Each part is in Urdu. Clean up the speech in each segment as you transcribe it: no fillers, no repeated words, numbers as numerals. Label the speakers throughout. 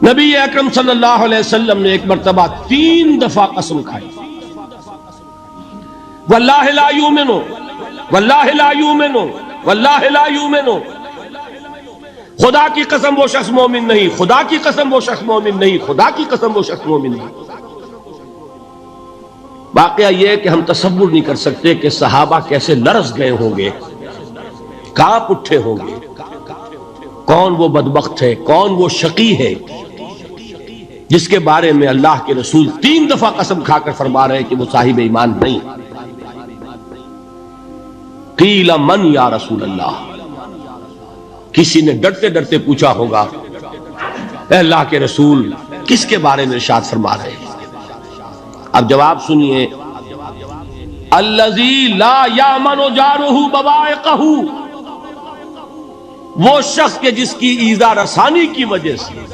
Speaker 1: نبی اکرم صلی اللہ علیہ وسلم نے ایک مرتبہ 3 دفعہ قسم کھائی، واللہ لا یؤمنو، واللہ لا یؤمنو، واللہ لا یؤمنو، خدا کی قسم وہ شخص مومن نہیں، خدا کی قسم وہ شخص مومن نہیں، خدا کی قسم وہ شخص مومن نہیں۔ واقعہ یہ ہے کہ ہم تصور نہیں کر سکتے کہ صحابہ کیسے لرز گئے ہوں گے، کانپ اٹھے ہوں گے۔ کون وہ بدبخت ہے، کون وہ شقی ہے جس کے بارے میں اللہ کے رسول 3 دفعہ قسم کھا کر فرما رہے ہیں کہ وہ صاحب ایمان نہیں۔ قیل من یا رسول اللہ، کسی نے ڈرتے ڈرتے پوچھا ہوگا اے اللہ کے رسول کس کے بارے میں ارشاد فرما رہے ہیں؟ اب جواب سنیے، الذی لا یامن جارہ بوائقہ، وہ شخص کے جس کی ایذا رسانی کی وجہ سے،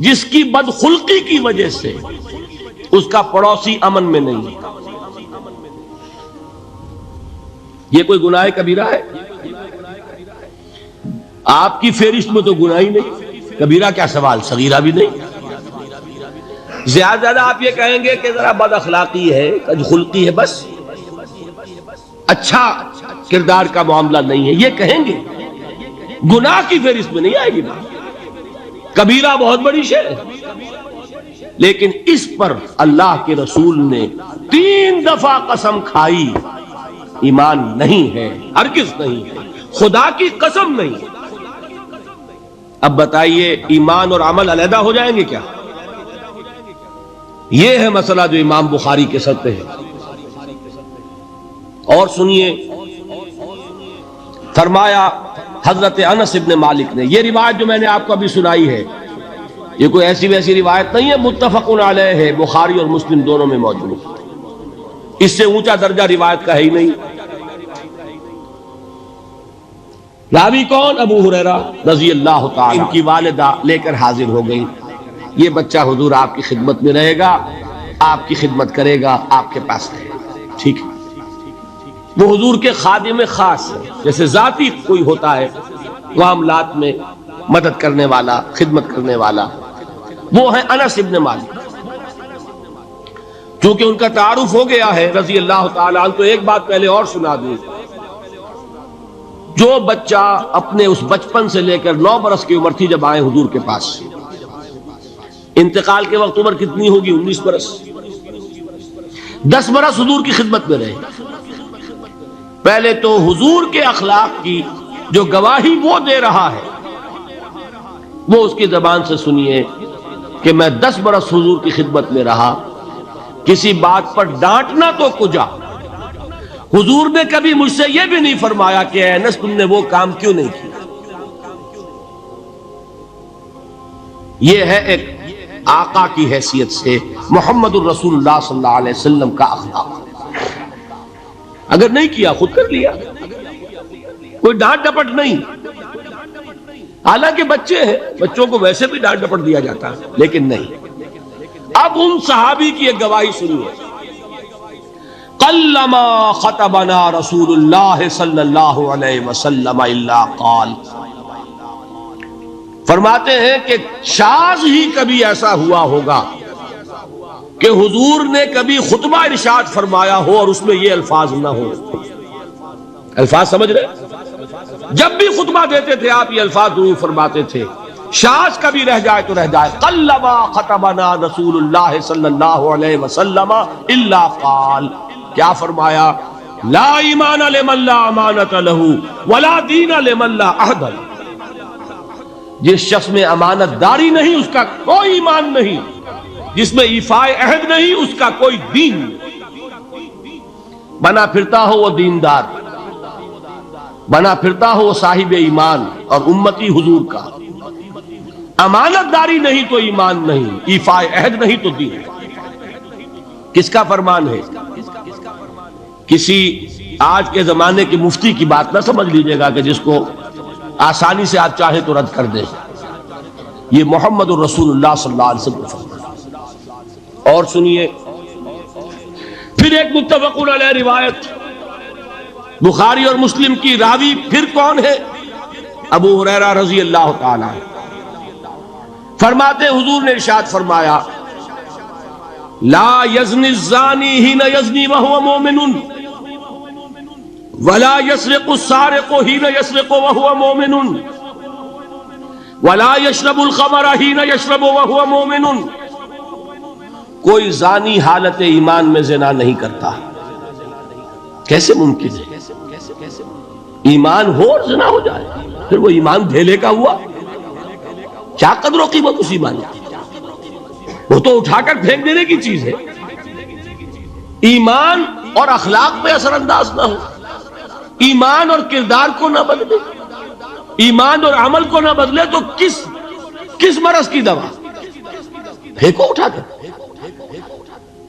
Speaker 1: جس کی بدخلقی کی وجہ سے اس کا پڑوسی امن میں نہیں۔ یہ کوئی گناہ کبیرہ ہے؟ آپ کی فہرست میں تو گناہ ہی نہیں، کبیرہ کیا سوال، صغیرہ بھی نہیں۔ زیادہ آپ یہ کہیں گے کہ ذرا بد اخلاقی ہے، بدخلقی ہے، بس اچھا کردار کا معاملہ نہیں ہے، یہ کہیں گے، گناہ کی فہرست میں نہیں آئے گی بات۔ کبیرہ بہت بڑی شے ہے، لیکن اس پر اللہ کے رسول نے 3 دفعہ قسم کھائی، ایمان نہیں ہے، ہرگز نہیں ہے، خدا کی قسم نہیں ہے۔ اب بتائیے ایمان اور عمل علیحدہ ہو جائیں گے کیا؟ یہ ہے مسئلہ جو امام بخاری کے سر پہ ہے۔ اور سنیے، فرمایا حضرت انس ابن مالک نے، یہ روایت جو میں نے آپ کو ابھی سنائی ہے یہ کوئی ایسی ویسی روایت نہیں ہے، متفق علیہ ہے، بخاری اور مسلم دونوں میں موجود، اس سے اونچا درجہ روایت کا ہے ہی نہیں۔ راوی کون؟ ابو ہریرہ رضی اللہ تعالی، ان کی والدہ لے کر حاضر ہو گئی، یہ بچہ حضور آپ کی خدمت میں رہے گا، آپ کی خدمت کرے گا، آپ کے پاس رہے گا، ٹھیک ہے۔ وہ حضور کے خادم خاص ہے، جیسے ذاتی کوئی ہوتا ہے معاملات میں مدد کرنے والا، خدمت کرنے والا، وہ ہے انس ابن مالک۔ چونکہ ان کا تعارف ہو گیا ہے رضی اللہ تعالیٰ عنہ، تو ایک بات پہلے اور سنا دوں، جو بچہ اپنے اس بچپن سے لے کر 9 برس کی عمر تھی جب آئے حضور کے پاس، انتقال کے وقت عمر کتنی ہوگی؟ 19 برس، 10 برس حضور کی خدمت میں رہے۔ پہلے تو حضور کے اخلاق کی جو گواہی وہ دے رہا ہے وہ اس کی زبان سے سنیے کہ میں 10 برس حضور کی خدمت میں رہا، کسی بات پر ڈانٹنا تو کجا، حضور نے کبھی مجھ سے یہ بھی نہیں فرمایا کہ اے انس تم نے وہ کام کیوں نہیں کیا۔ یہ ہے ایک آقا کی حیثیت سے محمد الرسول اللہ صلی اللہ علیہ وسلم کا اخلاق۔ اگر نہیں کیا خود کر لیا، کوئی ڈانٹ ڈپٹ نہیں، حالانکہ بچے ہیں، بچوں کو ویسے بھی ڈانٹ ڈپٹ دیا جاتا ہے، لیکن نہیں۔ اب ان صحابی کی ایک گواہی سنیے، قلما خطبنا رسول اللہ صلی اللہ علیہ وسلم الا قال، فرماتے ہیں کہ شاذ ہی کبھی ایسا ہوا ہوگا کہ حضور نے کبھی خطبہ ارشاد فرمایا ہو اور اس میں یہ الفاظ نہ ہو۔ الفاظ سمجھ رہے؟ جب بھی خطبہ دیتے تھے آپ یہ الفاظ ضرور فرماتے تھے، شاذ کبھی رہ جائے تو رہ جائے، قلما خطبنا رسول اللہ صلی اللہ علیہ وسلم الا قال، کیا فرمایا؟ لا ایمان لمن لا امانت لہ ولا دین لمن لا عہد لہ، جس شخص میں امانت داری نہیں اس کا کوئی ایمان نہیں، جس میں ایفائے عہد نہیں اس کا کوئی دین نہیں۔ بنا پھرتا ہو وہ دیندار، بنا پھرتا ہو وہ صاحب ایمان اور امتی حضور کا، امانت داری نہیں تو ایمان نہیں، ایفائے عہد نہیں تو دین۔ کس کا فرمان ہے؟ کسی آج کے زمانے کے مفتی کی بات نہ سمجھ لیجئے گا کہ جس کو آسانی سے آپ چاہیں تو رد کر دیں، یہ محمد الرسول اللہ صلی اللہ علیہ وسلم کا فرمان۔ اور سنیے پھر ایک متفق علیہ روایت بخاری اور مسلم کی، راوی پھر کون ہے؟ ابو ہریرہ رضی اللہ تعالی عنہ۔ فرماتے حضور نے ارشاد فرمایا لا یزنی الزانی حین یزنی وہو مومن ولا یسرق السارق حین یسرق وہو مومن ولا یشرب الخمر حین یشرب وہو مومن. کوئی زانی حالت ایمان میں زنا نہیں کرتا. کیسے ممکن ہے؟ ایمان ہو اور زنا ہو جائے، پھر وہ ایمان دھیلے کا ہوا. کیا قدر و قیمت اس ایمان کی؟ وہ تو اٹھا کر پھینک دینے کی چیز ہے. ایمان اور اخلاق پہ اثر انداز نہ ہو، ایمان اور کردار کو نہ بدلے، ایمان اور عمل کو نہ بدلے تو کس مرض کی دوا؟ پھینکو اٹھا کر.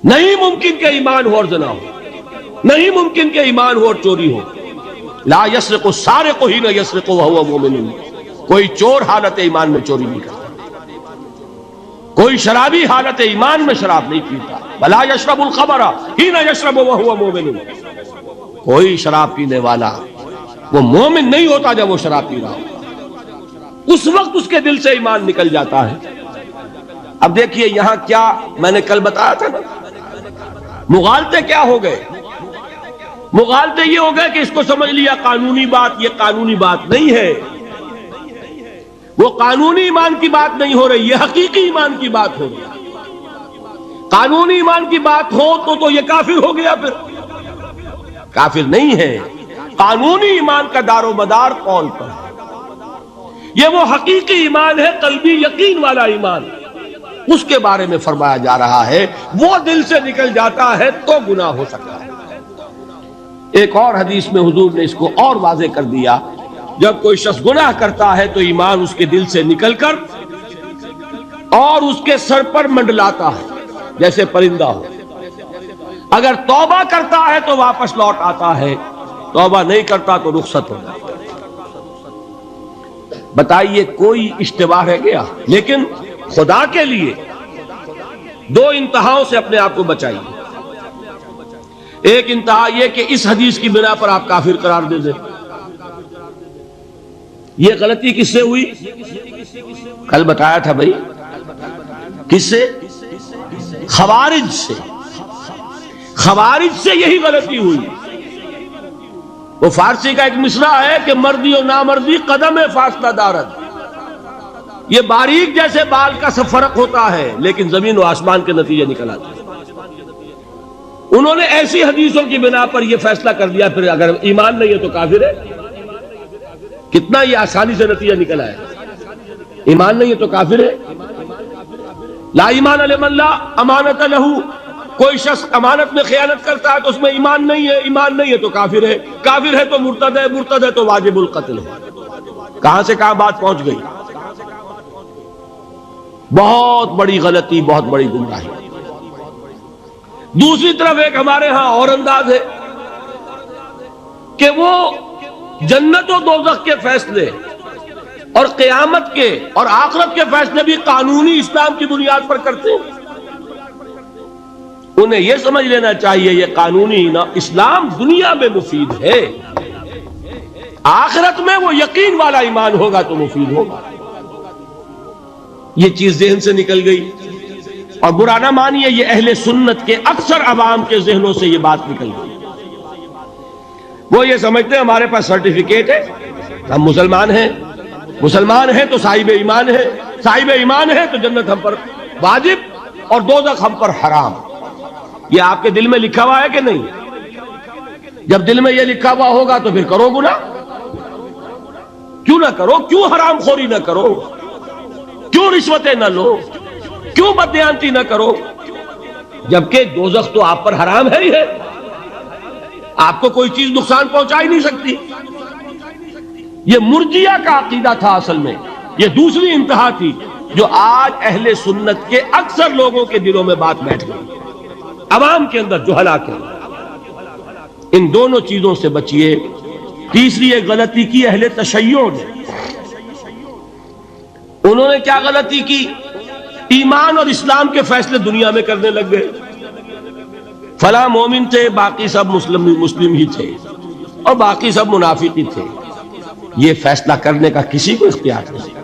Speaker 1: نہیں ممکن کہ ایمان ہو اور زنا ہو، نہیں ممکن کہ ایمان ہو اور چوری ہو. لا یسرق السارق حین یسرق وہو مومن. کوئی چور حالت ایمان میں چوری نہیں کرتا، کوئی شرابی حالت ایمان میں شراب نہیں پیتا. ولا یشرب الخمر حین یشرب وہو مومن. کوئی شراب پینے والا وہ مومن نہیں ہوتا جب وہ شراب پی رہا ہو، اس وقت اس کے دل سے ایمان نکل جاتا ہے. اب دیکھیے یہاں کیا میں نے کل بتایا تھا نا، مغالطے کیا ہو گئے؟ مغالطے یہ ہو گئے کہ اس کو سمجھ لیا قانونی بات، یہ قانونی بات نہیں ہے، وہ قانونی ایمان کی بات نہیں ہو رہی، یہ حقیقی ایمان کی بات ہو رہی. قانونی ایمان کی بات ہو تو یہ کافر ہو گیا. پھر کافر نہیں ہے. قانونی ایمان کا دار و مدار قول پر ہے. یہ وہ حقیقی ایمان ہے، قلبی یقین والا ایمان. اس کے بارے میں فرمایا جا رہا ہے وہ دل سے نکل جاتا ہے تو گناہ ہو سکتا ہے. ایک اور حدیث میں حضور نے اس کو اور واضح کر دیا. جب کوئی شخص گناہ کرتا ہے تو ایمان اس کے دل سے نکل کر اور اس کے سر پر منڈلاتا ہے جیسے پرندہ ہو. اگر توبہ کرتا ہے تو واپس لوٹ آتا ہے، توبہ نہیں کرتا تو رخصت ہو جاتا ہے. بتائیے کوئی اشتباہ رہ گیا؟ لیکن خدا کے لیے دو انتہاؤں سے اپنے آپ کو بچائیے. ایک انتہا یہ کہ اس حدیث کی بنا پر آپ کافر قرار دے دیں. یہ غلطی کس سے ہوئی؟ کل بتایا تھا بھائی، کس سے؟ خوارج سے. خوارج سے یہی غلطی ہوئی. وہ فارسی کا ایک مصرع ہے کہ مردی و نامردی قدم فاصلہ دارد. یہ باریک جیسے بال کا سا فرق ہوتا ہے لیکن زمین و آسمان کے نتیجے نکل آتے ہیں. انہوں نے ایسی حدیثوں کی بنا پر یہ فیصلہ کر دیا پھر اگر ایمان نہیں ہے تو کافر ہے. کتنا یہ آسانی سے نتیجہ نکل آیا. ایمان نہیں ہے تو کافر ہے. لا ایمان لمن لا امانت لہو. کوئی شخص امانت میں خیانت کرتا ہے تو اس میں ایمان نہیں ہے، ایمان نہیں ہے تو کافر ہے. کافر ہے تو مرتد ہے، مرتد ہے تو واجب القتل ہے. کہاں سے کہاں بات پہنچ گئی؟ بہت بڑی غلطی، بہت بڑی گمراہی. دوسری طرف ایک ہمارے ہاں اور انداز ہے کہ وہ جنت و دوزخ کے فیصلے اور قیامت کے اور آخرت کے فیصلے بھی قانونی اسلام کی بنیاد پر کرتے ہیں. انہیں یہ سمجھ لینا چاہیے یہ قانونی اسلام دنیا میں مفید ہے، آخرت میں وہ یقین والا ایمان ہوگا تو مفید ہوگا. یہ چیز ذہن سے نکل گئی. اور برا نہ مانیے، یہ اہل سنت کے اکثر عوام کے ذہنوں سے یہ بات نکل گئی. وہ یہ سمجھتے ہیں ہمارے پاس سرٹیفکیٹ ہے، ہم مسلمان ہیں، مسلمان ہیں تو صاحب ایمان ہے، صاحب ایمان ہے تو جنت ہم پر واجب اور دوزخ ہم پر حرام. یہ آپ کے دل میں لکھا ہوا ہے کہ نہیں؟ جب دل میں یہ لکھا ہوا ہوگا تو پھر کرو گناہ. کیوں نہ کرو؟ کیوں حرام خوری نہ کرو؟ کیوں رشوتیں نہ لو؟ کیوں بددیانتی نہ کرو؟ جبکہ دوزخ تو آپ پر حرام ہے ہی ہے، آپ کو کوئی چیز نقصان پہنچا ہی نہیں سکتی. یہ مرجیہ کا عقیدہ تھا اصل میں. یہ دوسری انتہا تھی جو آج اہل سنت کے اکثر لوگوں کے دلوں میں بات بیٹھ گئی، عوام کے اندر جہلا کے اندر. ان دونوں چیزوں سے بچیے. تیسری ایک غلطی کی اہل تشیع نے. انہوں نے کیا غلطی کی؟ ایمان اور اسلام کے فیصلے دنیا میں کرنے لگ گئے. فلاں مومن تھے، باقی سب مسلم ہی تھے اور باقی سب منافق ہی تھے. یہ فیصلہ کرنے کا کسی کو اختیار نہیں.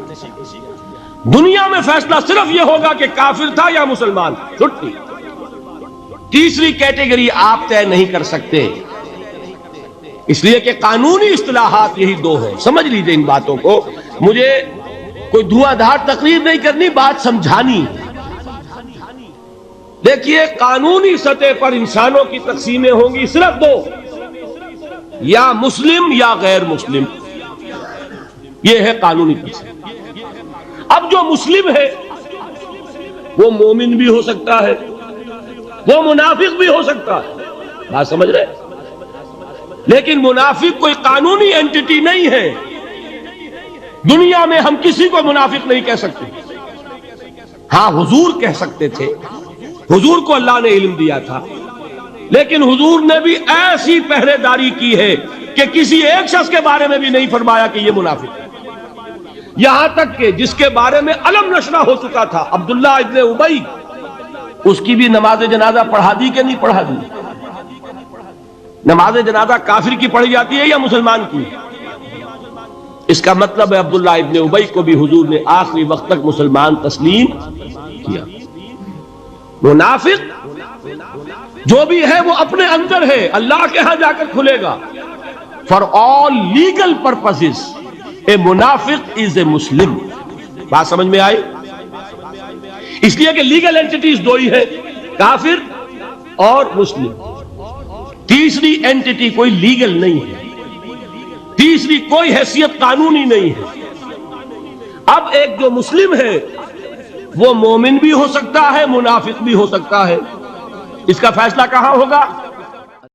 Speaker 1: دنیا میں فیصلہ صرف یہ ہوگا کہ کافر تھا یا مسلمان. چھٹی. تیسری کیٹیگری آپ طے نہیں کر سکتے، اس لیے کہ قانونی اصطلاحات یہی دو ہیں. سمجھ لیجئے ان باتوں کو. مجھے کوئی دھواں دھار تقریر نہیں کرنی، بات سمجھانی. دیکھیے قانونی سطح پر انسانوں کی تقسیمیں ہوں گی صرف دو، یا مسلم یا غیر مسلم. یہ ہے قانونی تقسیم. اب جو مسلم ہے وہ مومن بھی ہو سکتا ہے، وہ منافق بھی ہو سکتا ہے. بات سمجھ رہے؟ لیکن منافق کوئی قانونی اینٹی نہیں ہے. دنیا میں ہم کسی کو منافق نہیں کہہ سکتے. ہاں حضور کہہ سکتے تھے، حضور کو اللہ نے علم دیا تھا، لیکن حضور نے بھی ایسی پہرے داری کی ہے کہ کسی ایک شخص کے بارے میں بھی نہیں فرمایا کہ یہ منافق ہے. یہاں تک کہ جس کے بارے میں علم نشرہ ہو چکا تھا، عبداللہ ابن ابی، اس کی بھی نماز جنازہ پڑھا دی کہ نہیں پڑھا دی؟ نماز جنازہ کافر کی پڑھی جاتی ہے یا مسلمان کی؟ اس کا مطلب ہے عبداللہ ابن ابی کو بھی حضور نے آخری وقت تک مسلمان تسلیم کیا. منافق جو بھی ہے وہ اپنے اندر ہے، اللہ کے ہاں جا کر کھلے گا. فار آل لیگل پرپسز اے منافق از اے مسلم. بات سمجھ میں آئی؟ اس لیے کہ لیگل اینٹیٹیز دو ہی ہے، کافر اور مسلم. تیسری اینٹیٹی کوئی لیگل نہیں ہے، تیسری کوئی حیثیت قانونی نہیں ہے. اب ایک جو مسلم ہے وہ مومن بھی ہو سکتا ہے، منافق بھی ہو سکتا ہے. اس کا فیصلہ کہاں ہوگا؟